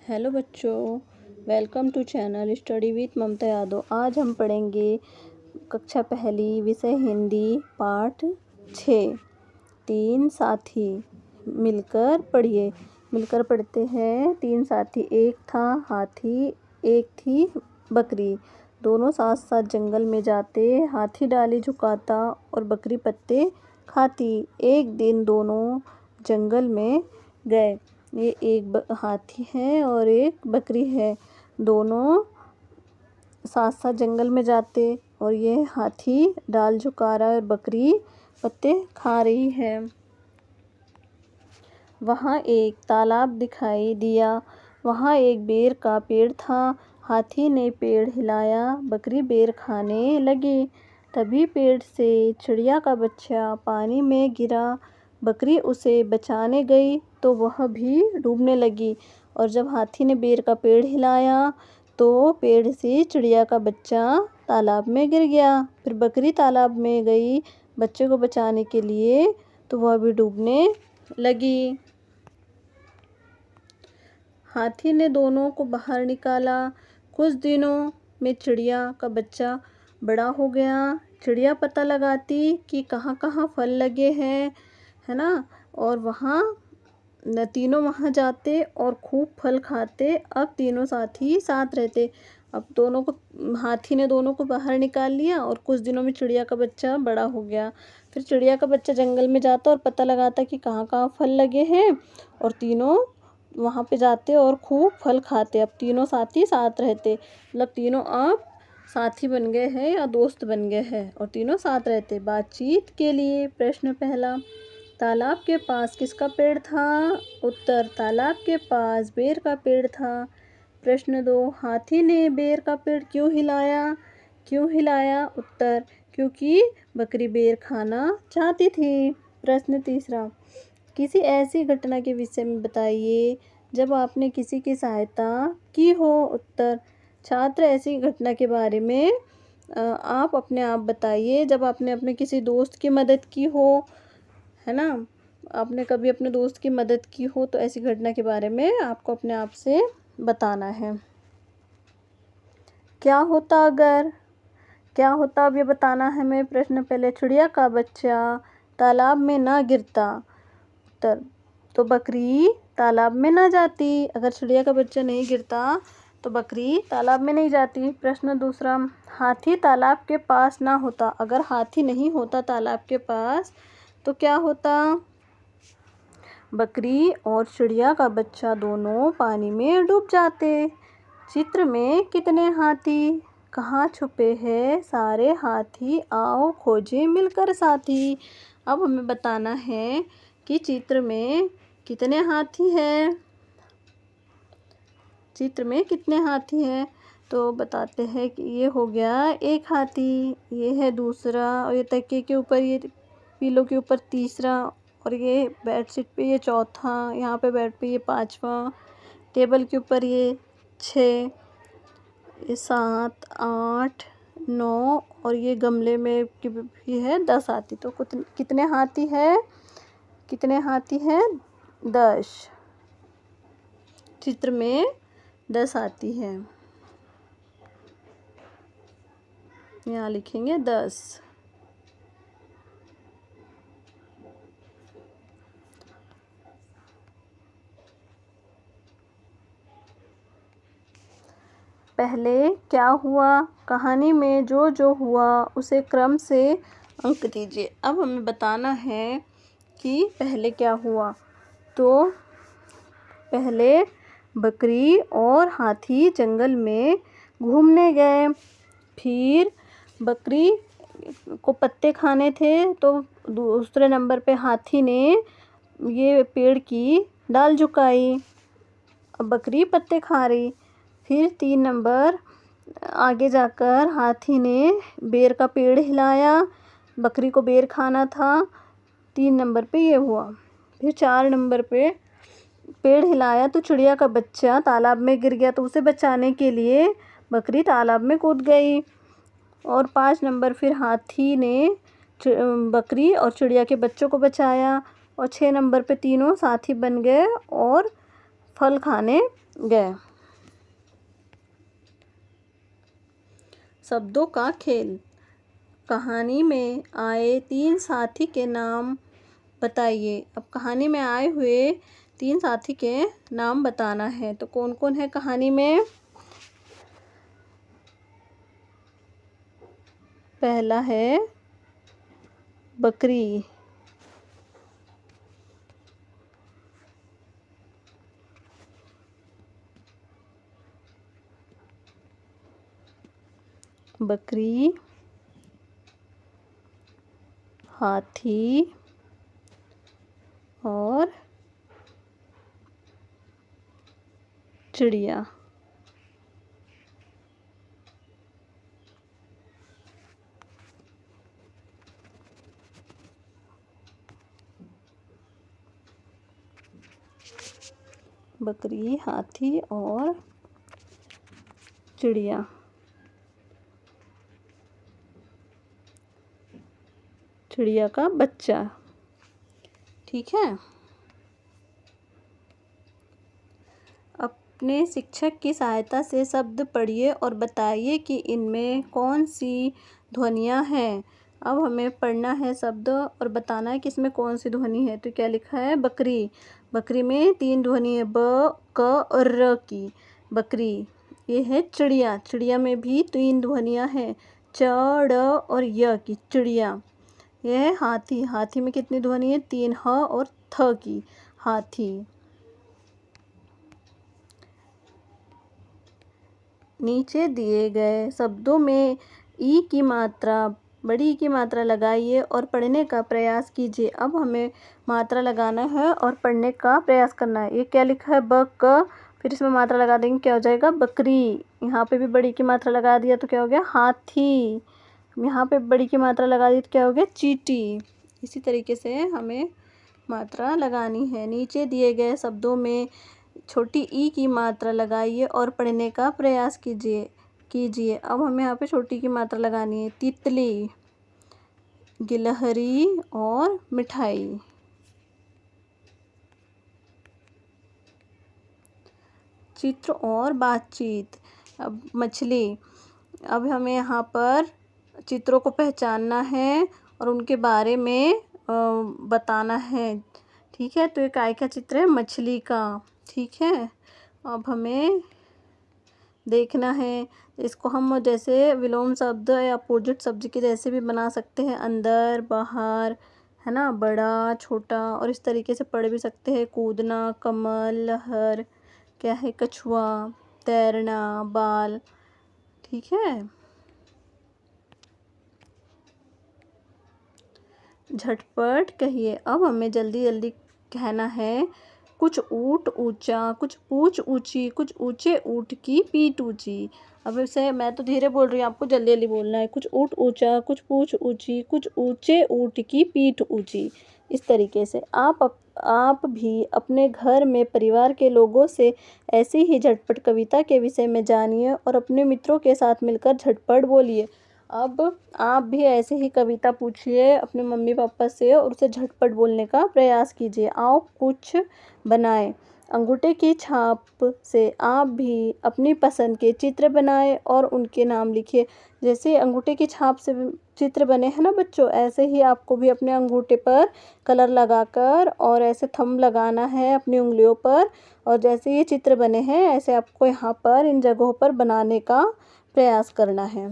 Hello बच्चों, welcome to channel study with Mamta Yadav. आज हम पढ़ेंगे कक्षा पहली विषय हिंदी पाठ 6 तीन साथी। मिलकर पढ़िए। मिलकर पढ़ते हैं। तीन साथी, एक था हाथी, एक थी बकरी। दोनों साथ साथ जंगल में जाते। हाथी डाली झुकाता और बकरी पत्ते खाती। एक दिन दोनों जंगल में गए। ये एक हाथी है और एक बकरी है। दोनों साथ साथ जंगल में जाते और ये हाथी डाल झुका रहा है और बकरी पत्ते खा रही है। वहाँ एक तालाब दिखाई दिया। वहाँ एक बेर का पेड़ था। हाथी ने पेड़ हिलाया, बकरी बेर खाने लगी। तभी पेड़ से चिड़िया का बच्चा पानी में गिरा। बकरी उसे बचाने गई तो वह भी डूबने लगी। और जब हाथी ने बेर का पेड़ हिलाया तो पेड़ से चिड़िया का बच्चा तालाब में गिर गया। फिर बकरी तालाब में गई बच्चे को बचाने के लिए तो वह भी डूबने लगी। हाथी ने दोनों को बाहर निकाला। कुछ दिनों में चिड़िया का बच्चा बड़ा हो गया। चिड़िया पता लगाती कि कहाँ कहाँ फल लगे हैं, है ना, और तीनों वहाँ जाते और खूब फल खाते। अब तीनों साथी साथ रहते। अब हाथी ने दोनों को बाहर निकाल लिया और कुछ दिनों में चिड़िया का बच्चा बड़ा हो गया। फिर चिड़िया का बच्चा जंगल में जाता और पता लगाता कि कहाँ कहाँ फल लगे हैं और तीनों वहाँ पे जाते और खूब फल खाते। अब तीनों साथी साथ रहते, मतलब तीनों अब साथी बन गए हैं या दोस्त बन गए हैं और तीनों साथ रहते। बातचीत के लिए प्रश्न पहला, तालाब के पास किसका पेड़ था? उत्तर, तालाब के पास बेर का पेड़ था। प्रश्न 2, हाथी ने बेर का पेड़ क्यों हिलाया? क्यों हिलाया? उत्तर, क्योंकि बकरी बेर खाना चाहती थी। प्रश्न तीसरा, किसी ऐसी घटना के विषय में बताइए जब आपने किसी की सहायता की हो। उत्तर, छात्र, ऐसी घटना के बारे में आप अपने आप बताइए जब आपने अपने किसी दोस्त की मदद की हो, है ना। आपने कभी अपने दोस्त की मदद की हो तो ऐसी घटना के बारे में आपको अपने आप से बताना है। क्या होता अगर? क्या होता अब ये बताना है हमें। प्रश्न पहले, चिड़िया का बच्चा तालाब में ना गिरता। उत्तर, तो बकरी तालाब में ना जाती। अगर चिड़िया का बच्चा नहीं गिरता तो बकरी तालाब में नहीं जाती। प्रश्न दूसरा, हाथी तालाब के पास ना होता। अगर हाथी नहीं होता तालाब के पास तो क्या होता? बकरी और चिड़िया का बच्चा दोनों पानी में डूब जाते। चित्र में कितने हाथी? कहाँ छुपे हैं सारे हाथी? आओ खोजें मिलकर साथी। अब हमें बताना है कि चित्र में कितने हाथी हैं। चित्र में कितने हाथी हैं तो बताते हैं कि ये हो गया एक हाथी, ये है दूसरा, और ये तकिए के ऊपर, ये पिलो के ऊपर तीसरा, और ये बेडशीट पे ये चौथा, यहाँ पे बेड पे ये पांचवा, टेबल के ऊपर ये 6, ये 7, 8, 9, और ये गमले में भी है 10 हाथी। तो कितने हाथी है? कितने हाथी हैं? 10। चित्र में 10 हाथी हैं। यहाँ लिखेंगे 10। पहले क्या हुआ? कहानी में जो जो हुआ उसे क्रम से अंक दीजिए। अब हमें बताना है कि पहले क्या हुआ। तो पहले बकरी और हाथी जंगल में घूमने गए। फिर बकरी को पत्ते खाने थे तो दूसरे नंबर पे हाथी ने ये पेड़ की डाल झुकाई। अब बकरी पत्ते खा रही। फिर 3 नंबर आगे जाकर हाथी ने बेर का पेड़ हिलाया, बकरी को बेर खाना था। 3 नंबर पे ये हुआ। फिर 4 नंबर पे पेड़ हिलाया तो चिड़िया का बच्चा तालाब में गिर गया तो उसे बचाने के लिए बकरी तालाब में कूद गई। और 5 नंबर फिर हाथी ने बकरी और चिड़िया के बच्चों को बचाया। और 6 नंबर पे तीनों साथी बन गए और फल खाने गए। शब्दों का खेल। कहानी में आए 3 साथी के नाम बताइए। अब कहानी में आए हुए 3 साथी के नाम बताना है। तो कौन कौन है कहानी में? पहला है बकरी, बकरी, हाथी और चिड़िया। बकरी, हाथी और चिड़िया। चिड़िया का बच्चा। ठीक है। अपने शिक्षक की सहायता से शब्द पढ़िए और बताइए कि इनमें कौन सी ध्वनियाँ हैं। अब हमें पढ़ना है शब्द और बताना है कि इसमें कौन सी ध्वनि है। तो क्या लिखा है? बकरी। बकरी में 3 ध्वनि है, ब, क और र की। बकरी। ये है चिड़िया। चिड़िया में भी 3 ध्वनियाँ हैं, च, ड़ और य की। चिड़िया। यह है हाथी। हाथी में कितनी ध्वनि है? 3, ह और थ की। हाथी। नीचे दिए गए शब्दों में ई की मात्रा, बड़ी ई की मात्रा लगाइए और पढ़ने का प्रयास कीजिए। अब हमें मात्रा लगाना है और पढ़ने का प्रयास करना है। ये क्या लिखा है? ब, क, फिर इसमें मात्रा लगा देंगे, क्या हो जाएगा? बकरी। यहाँ पे भी बड़ी की मात्रा लगा दिया तो क्या हो गया? हाथी। यहाँ पे बड़ी की मात्रा लगा दी तो क्या हो गया? चींटी। इसी तरीके से हमें मात्रा लगानी है। नीचे दिए गए शब्दों में छोटी ई की मात्रा लगाइए और पढ़ने का प्रयास कीजिए। अब हमें यहाँ पे छोटी की मात्रा लगानी है। तितली, गिलहरी और मिठाई। चित्र और बातचीत। अब मछली। अब हमें यहाँ पर चित्रों को पहचानना है और उनके बारे में बताना है। ठीक है। तो ये काय का चित्र है? मछली का। ठीक है। अब हमें देखना है। इसको हम जैसे विलोम शब्द या अपोजिट शब्द के जैसे भी बना सकते हैं। अंदर, बाहर, है ना, बड़ा, छोटा, और इस तरीके से पढ़ भी सकते हैं। कूदना, कमल, लहर, क्या है? कछुआ, तैरना, बाल। ठीक है। झटपट कहिए। अब हमें जल्दी जल्दी कहना है। कुछ ऊँट ऊंचा, कुछ पूँछ ऊंची, कुछ ऊंचे ऊँट की पीठ ऊंची। अब इसे मैं तो धीरे बोल रही हूँ, आपको जल्दी जल्दी बोलना है। कुछ ऊँट ऊंचा, कुछ पूँछ ऊंची, कुछ ऊंचे ऊँट की पीठ ऊंची। इस तरीके से आप भी अपने घर में परिवार के लोगों से ऐसी ही झटपट कविता के विषय में जानिए और अपने मित्रों के साथ मिलकर झटपट बोलिए। अब आप भी ऐसे ही कविता पूछिए अपने मम्मी पापा से और उसे झटपट बोलने का प्रयास कीजिए। आओ कुछ बनाएं। अंगूठे की छाप से आप भी अपनी पसंद के चित्र बनाएं और उनके नाम लिखिए। जैसे अंगूठे की छाप से चित्र बने हैं ना बच्चों, ऐसे ही आपको भी अपने अंगूठे पर कलर लगाकर और ऐसे थंब लगाना है अपनी उंगलियों पर। और जैसे ये चित्र बने हैं ऐसे आपको यहाँ पर इन जगहों पर बनाने का प्रयास करना है।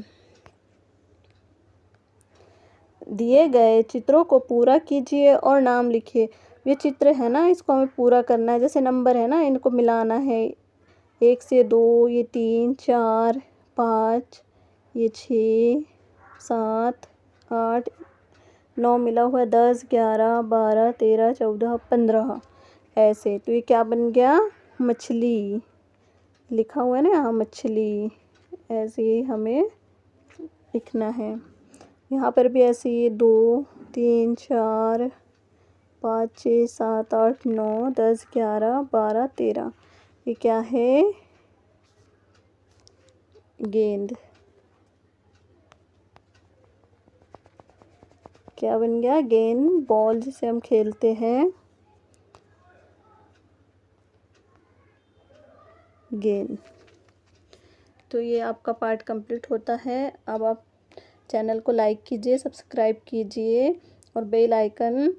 दिए गए चित्रों को पूरा कीजिए और नाम लिखिए। ये चित्र है ना, इसको हमें पूरा करना है। जैसे नंबर है ना, इनको मिलाना है। 1 से 2, ये 3, 4, 5, ये 6, 7, 8, 9 मिला हुआ 10, 11, 12, 13, 14, 15 ऐसे। तो ये क्या बन गया? मछली। लिखा हुआ है ना यहाँ मछली। ऐसे ही हमें लिखना है। यहाँ पर भी ऐसे ही 2, 3, 4, 5, 6, 7, 8, 9, 10, 11, 12, 13। ये क्या है? गेंद। क्या बन गया? गेंद बॉल जिसे हम खेलते हैं। गेंद। तो ये आपका पार्ट कंप्लीट होता है। अब आप चैनल को लाइक कीजिए, सब्सक्राइब कीजिए और बेल आइकन